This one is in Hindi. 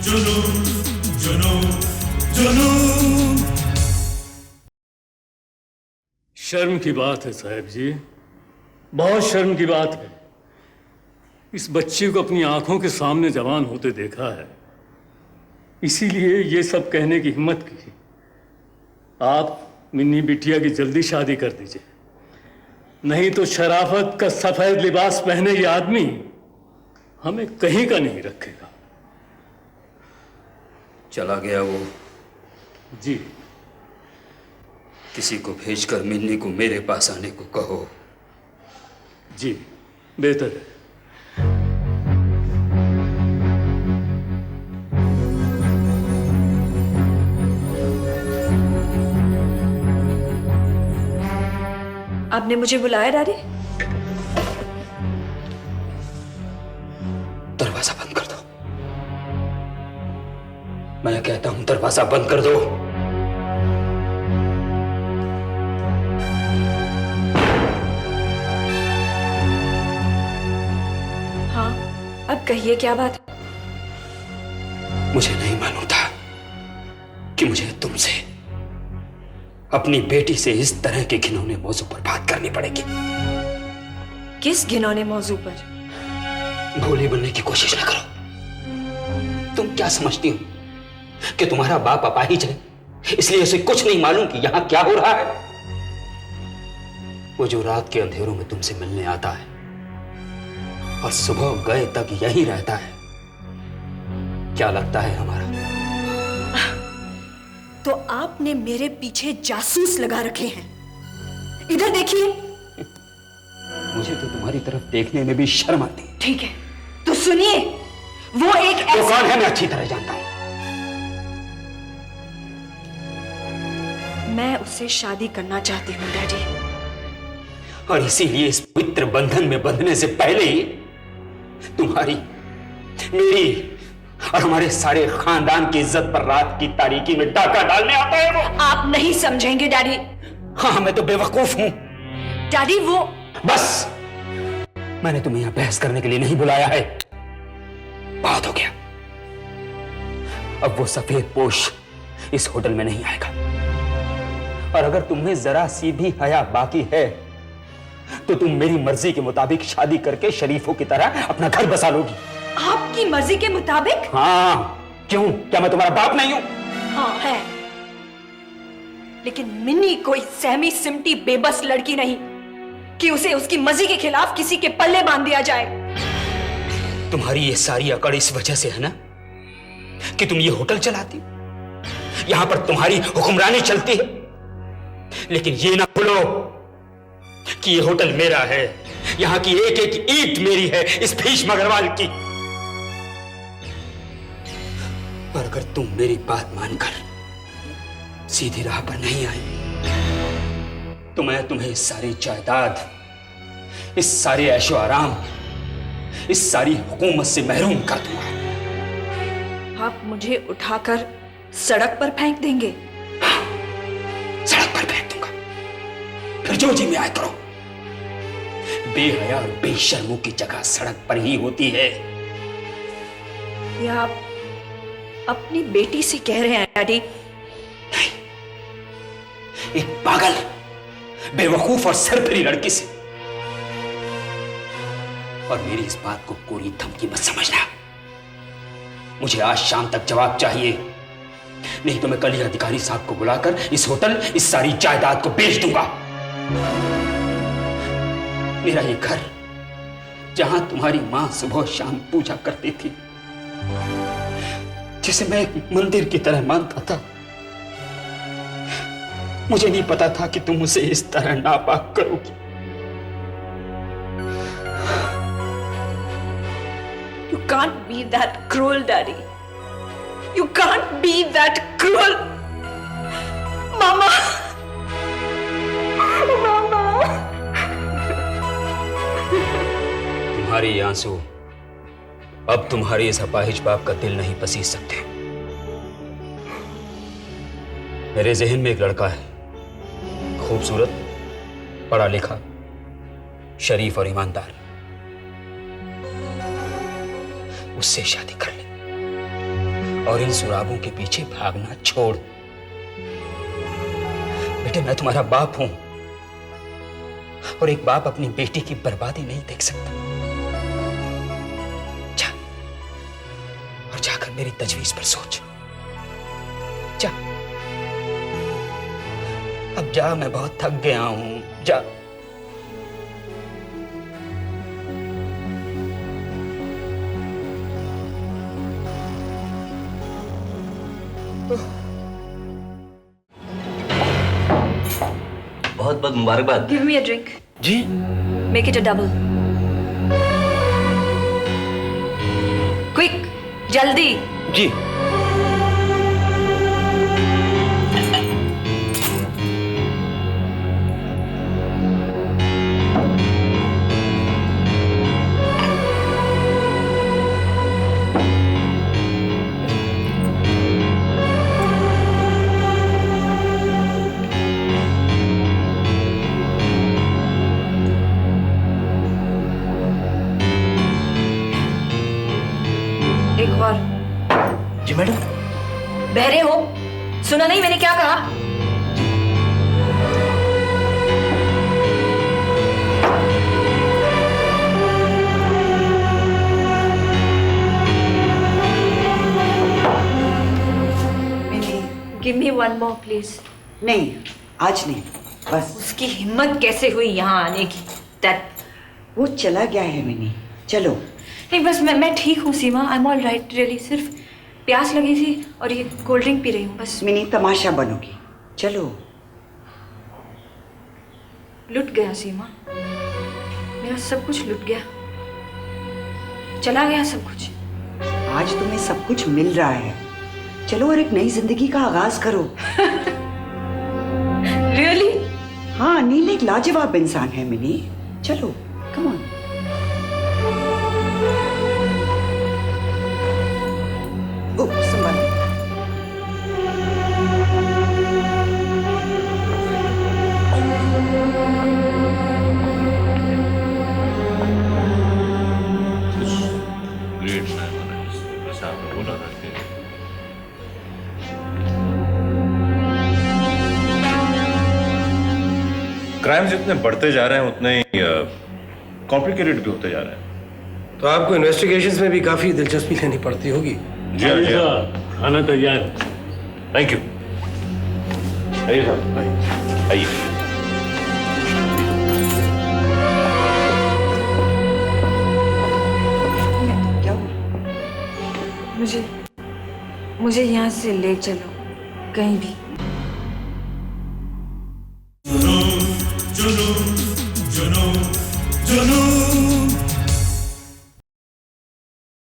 जुनून जुनून जुनून। शर्म की बात है साहब जी, बहुत शर्म की बात है। इस बच्चे को अपनी आंखों के सामने जवान होते देखा है, इसीलिए ये सब कहने की हिम्मत की। आप मिन्नी बिटिया की जल्दी शादी कर दीजिए, नहीं तो शराफत का सफेद लिबास पहने ये आदमी हमें कहीं का नहीं रखेगा। चला गया वो। जी, किसी को भेजकर मिन्नी को मेरे पास आने को कहो। जी बेहतर है। आपने मुझे बुलाया डैडी? दरवाजा बंद कर दो। मैं कहता हूं दरवाजा बंद कर दो। हाँ, अब कहिए क्या बात? मुझे नहीं मालूम था कि मुझे तुमसे अपनी बेटी से इस तरह के घिनौने मौजू पर बात करनी पड़ेगी। किस घिनौने मौजू पर? भोली बनने की कोशिश न करो। तुम क्या समझती हो कि तुम्हारा बाप अपाहिज है, इसलिए उसे कुछ नहीं मालूम कि यहां क्या हो रहा है? वो जो रात के अंधेरों में तुमसे मिलने आता है और सुबह गए तक यहीं रहता है, क्या लगता है हमारा? तो आपने मेरे पीछे जासूस लगा रखे हैं। इधर देखिए। मुझे तो तुम्हारी तरफ देखने में भी शर्म आती है। ठीक है, तो सुनिए, वो एक तो कौन है मैं अच्छी तरह जानता हूं। मैं उससे शादी करना चाहती हूँ डैडी। और इसीलिए इस पवित्र बंधन में बंधने से पहले ही तुम्हारी, मेरी और हमारे सारे खानदान की इज्जत पर रात की तारीकी में डाका डालने आता है वो। आप नहीं समझेंगे डैडी। हाँ, मैं तो बेवकूफ हूं। डैडी वो। बस, मैंने तुम्हें यहां बहस करने के लिए नहीं बुलाया है। बहुत हो गया। अब वो सफेद पोश इस होटल में नहीं आएगा। और अगर तुम्हें जरा सी भी हया बाकी है तो तुम मेरी मर्जी के मुताबिक शादी करके शरीफों की तरह अपना घर बसा लोगी। आपकी मर्जी के मुताबिक? हाँ, क्यों? क्या मैं तुम्हारा बाप नहीं हूं? हाँ है, लेकिन मिन्नी कोई सहमी सिमटी बेबस लड़की नहीं कि उसे उसकी मर्जी के खिलाफ किसी के पल्ले बांध दिया जाए। तुम्हारी ये सारी अकड़ इस वजह से है ना कि तुम ये होटल चलाती हो, यहां पर तुम्हारी हुक्मरानी चलती है। लेकिन ये ना भूलो कि ये होटल मेरा है, यहां की एक एक ईंट मेरी है, इस भीष्म अग्रवाल की। और अगर तुम मेरी बात मानकर सीधी राह पर नहीं आई तो मैं तुम्हें इस सारी जायदाद, इस सारे ऐशो आराम, इस सारी हुकूमत से महरूम कर दूंगा। आप मुझे उठाकर सड़क पर फेंक देंगे? सड़क पर फेंक दूंगा, फिर जो जी में आए करो। बेहया और बेशर्मों की जगह सड़क पर ही होती है। या आप अपनी बेटी से कह रहे हैं डैडी? नहीं, एक पागल, बेवकूफ और सरफरी लड़की से। और मेरी इस बात को कोरी धमकी मत समझना। मुझे आज शाम तक जवाब चाहिए, नहीं तो मैं कल ही अधिकारी साहब को बुलाकर इस होटल, इस सारी जायदाद को बेच दूंगा। मेरा ये घर, जहां तुम्हारी मां सुबह शाम पूजा करती थी, जिसे मैं एक मंदिर की तरह मानता था, मुझे नहीं पता था कि तुम उसे इस तरह नापाक करोगी। You can't be that cruel, Daddy. You can't be that cruel. Mama. Mama. तुम्हारे ये आंसू अब तुम्हारे इस अपाहिज बाप का दिल नहीं पसीज सकते। मेरे जहन में एक लड़का है, खूबसूरत, पढ़ा लिखा, शरीफ और ईमानदार। उससे शादी कर ले और इन सुरागों के पीछे भागना छोड़। बेटे, मैं तुम्हारा बाप हूं और एक बाप अपनी बेटी की बर्बादी नहीं देख सकता। जा और जाकर मेरी तजवीज पर सोच। जा, अब जा, मैं बहुत थक गया हूं। जा। बहुत बहुत मुबारकबाद। Give me a drink. Ji Make it a double. Quick, जल्दी। जी। एक और। जी मैडम। बहरे हो? सुना नहीं मैंने क्या कहा? Give me one more, please. नहीं, आज नहीं, बस। उसकी हिम्मत कैसे हुई यहाँ आने की? That वो चला गया है मिनी, चलो। नहीं, बस मैं ठीक हूँ Seema. I am all right really. सिर्फ प्यास लगी थी और ये कोल्ड ड्रिंक पी रही हूँ बस। मिनी तमाशा बनोगी, चलो। लुट गया सीमा, मेरा सब कुछ लुट गया, चला गया सब कुछ। आज तुम्हें सब कुछ मिल रहा है, चलो और एक नई जिंदगी का आगाज करो। रियली? हाँ, नील एक लाजवाब इंसान है मिनी, चलो, कम ऑन। संभाल। ग्रेट मैन है, जैसे आपने बोला था कि क्राइम्स जितने बढ़ते जा रहे हैं उतने ही कॉम्प्लिकेटेड भी होते जा रहे हैं। तो आपको इन्वेस्टिगेशंस में भी काफी दिलचस्पी लेनी पड़ती होगी। जी हाँ, जी हाँ। साहब, खाना तैयार है। Thank you. आइए साहब, आइए। क्या हुआ? मुझे यहाँ से ले चलो कहीं भी। जुनून जुनून जुनून जुनून